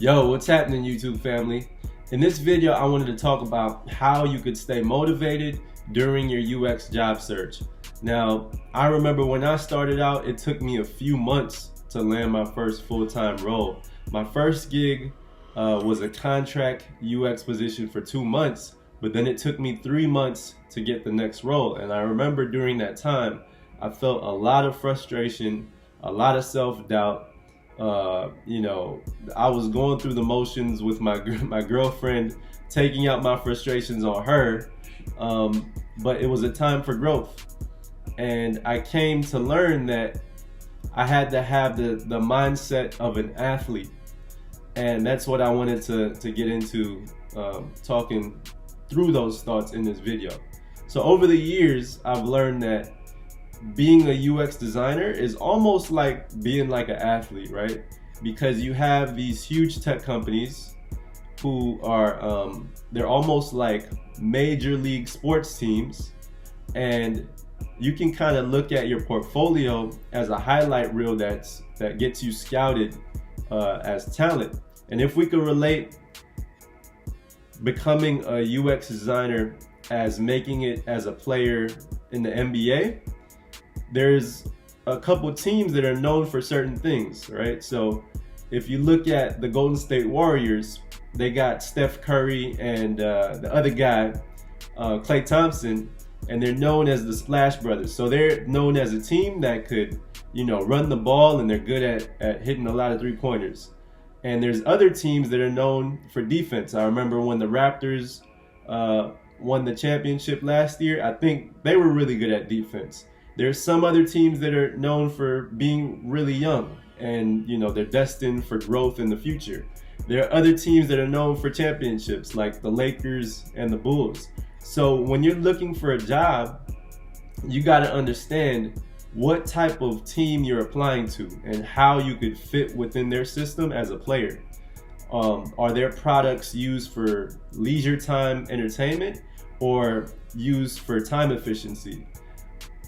Yo, what's happening, YouTube family? In this video, I wanted to talk about how you could stay motivated during your UX job search. Now, I remember when I started out, it took me a few months to land my first full-time role. My first gig was a contract UX position for 2 months, but then it took me 3 months to get the next role. And I remember during that time, I felt a lot of frustration, a lot of self-doubt. I was going through the motions with my girlfriend, taking out my frustrations on her, but it was a time for growth. And I came to learn that I had to have the mindset of an athlete. And that's what I wanted to get into, talking through those thoughts in this video. So over the years, I've learned that being a UX designer is almost like being like an athlete, right? Because you have these huge tech companies who are, they're almost like major league sports teams, and you can kind of look at your portfolio as a highlight reel that gets you scouted as talent. And if we could relate becoming a UX designer as making it as a player in the NBA, there's a couple teams that are known for certain things, right? So if you look at the Golden State Warriors, they got Steph Curry and the other guy, Klay Thompson, and they're known as the Splash Brothers. So they're known as a team that could, run the ball, and they're good at hitting a lot of three-pointers. And there's other teams that are known for defense. I remember when the Raptors won the championship last year, I think they were really good at defense. There's some other teams that are known for being really young, and they're destined for growth in the future. There are other teams that are known for championships, like the Lakers and the Bulls. So when you're looking for a job, you got to understand what type of team you're applying to and how you could fit within their system as a player. Are their products used for leisure time entertainment or used for time efficiency?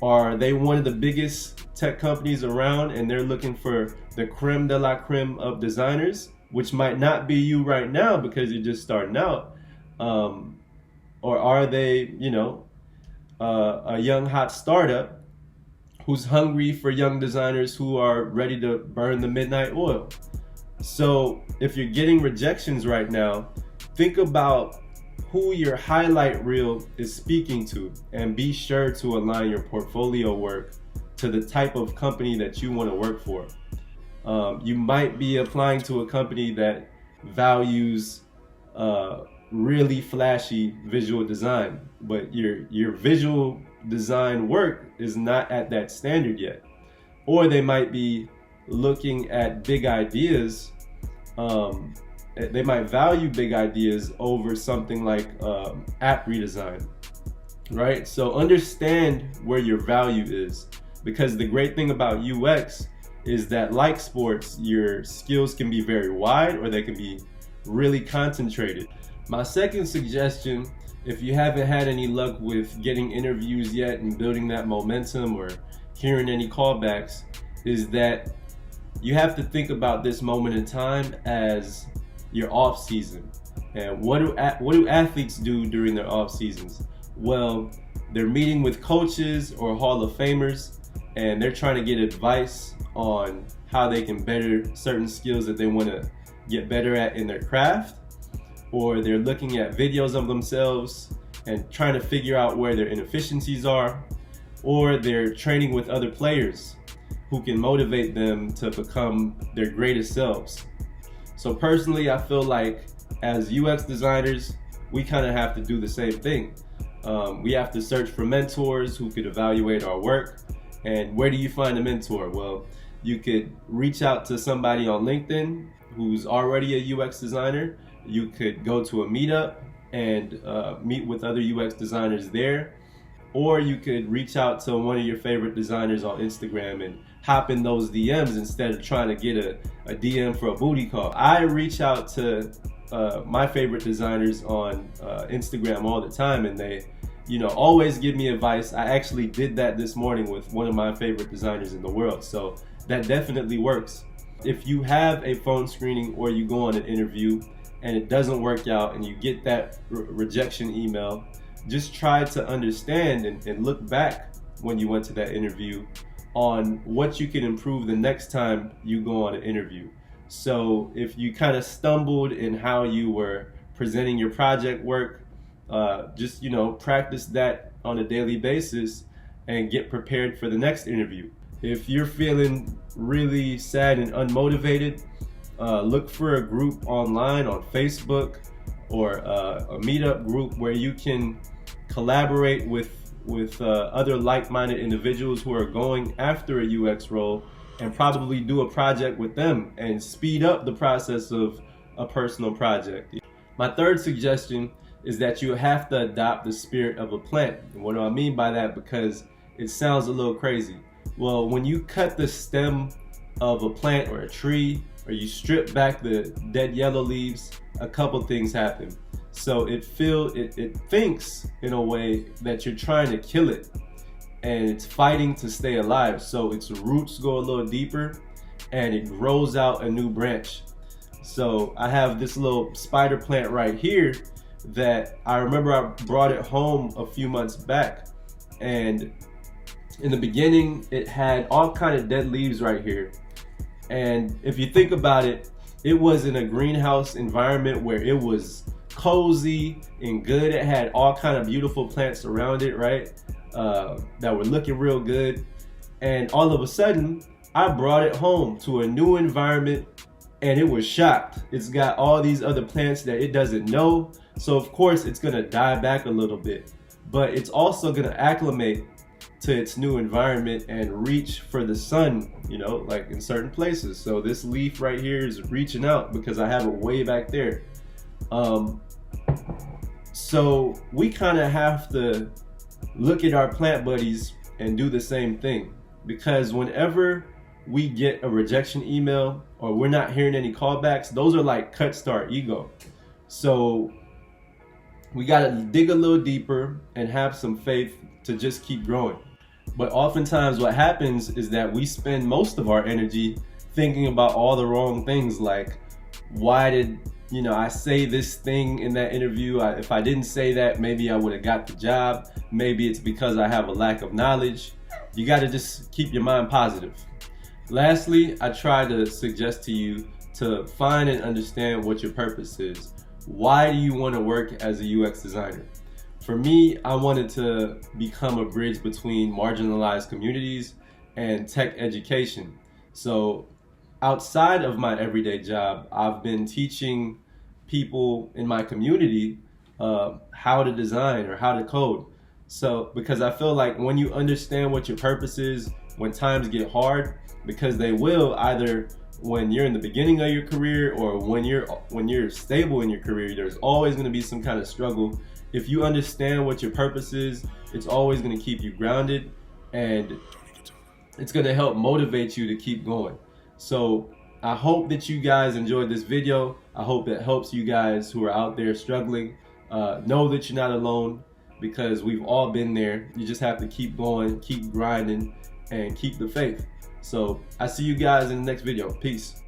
Are they one of the biggest tech companies around and they're looking for the creme de la creme of designers, which might not be you right now because you're just starting out? Or are they, a young hot startup who's hungry for young designers who are ready to burn the midnight oil? So if you're getting rejections right now, think about who your highlight reel is speaking to, and be sure to align your portfolio work to the type of company that you want to work for. You might be applying to a company that values really flashy visual design, but your visual design work is not at that standard yet. Or they might be looking at big ideas. They might value big ideas over something like app redesign, right? So understand where your value is, because the great thing about UX is that, like sports, your skills can be very wide or they can be really concentrated. My second suggestion, if you haven't had any luck with getting interviews yet and building that momentum or hearing any callbacks, is that you have to think about this moment in time as your off season. And what do athletes do during their off seasons? Well, they're meeting with coaches or Hall of Famers, and they're trying to get advice on how they can better certain skills that they want to get better at in their craft. Or they're looking at videos of themselves and trying to figure out where their inefficiencies are. Or they're training with other players who can motivate them to become their greatest selves. So personally, I feel like as UX designers, we kind of have to do the same thing. We have to search for mentors who could evaluate our work. And where do you find a mentor? Well, you could reach out to somebody on LinkedIn who's already a UX designer. You could go to a meetup and meet with other UX designers there. Or you could reach out to one of your favorite designers on Instagram and hop in those DMs instead of trying to get a DM for a booty call. I reach out to my favorite designers on Instagram all the time, and they always give me advice. I actually did that this morning with one of my favorite designers in the world. So that definitely works. if you have a phone screening or you go on an interview and it doesn't work out and you get that rejection email, just try to understand and look back when you went to that interview on what you can improve the next time you go on an interview. So if you kind of stumbled in how you were presenting your project work, just practice that on a daily basis and get prepared for the next interview. If you're feeling really sad and unmotivated, look for a group online on Facebook or a meetup group where you can collaborate with other like-minded individuals who are going after a UX role, and probably do a project with them and speed up the process of a personal project. My third suggestion is that you have to adopt the spirit of a plant. And what do I mean by that? Because it sounds a little crazy. Well, when you cut the stem of a plant or a tree, or you strip back the dead yellow leaves, a couple things happen. So it thinks in a way that you're trying to kill it, and it's fighting to stay alive. So its roots go a little deeper and it grows out a new branch. So I have this little spider plant right here that I remember I brought it home a few months back, and in the beginning it had all kind of dead leaves right here. And if you think about it, it was in a greenhouse environment where it was cozy and good. It had all kind of beautiful plants around it, right? That were looking real good. And all of a sudden, I brought it home to a new environment and it was shocked. It's got all these other plants that it doesn't know. So of course it's gonna die back a little bit, but it's also gonna acclimate to its new environment and reach for the sun, like in certain places. So this leaf right here is reaching out because I have it way back there. So we kind of have to look at our plant buddies and do the same thing, because whenever we get a rejection email or we're not hearing any callbacks, those are like cuts to our ego. So we got to dig a little deeper and have some faith to just keep growing. But oftentimes what happens is that we spend most of our energy thinking about all the wrong things, like, why did I say this thing in that interview? If I didn't say that, maybe I would have got the job. Maybe it's because I have a lack of knowledge. You got to just keep your mind positive. Lastly, I try to suggest to you to find and understand what your purpose is. Why do you want to work as a UX designer? For me, I wanted to become a bridge between marginalized communities and tech education. So outside of my everyday job, I've been teaching people in my community how to design or how to code. So because I feel like when you understand what your purpose is, when times get hard, because they will, either when you're in the beginning of your career or when you're stable in your career, there's always going to be some kind of struggle. If you understand what your purpose is, it's always going to keep you grounded, and it's going to help motivate you to keep going. So I hope that you guys enjoyed this video. I hope it helps you guys who are out there struggling. Know that you're not alone, because we've all been there. You just have to keep going, keep grinding, and keep the faith. So I see you guys in the next video. Peace.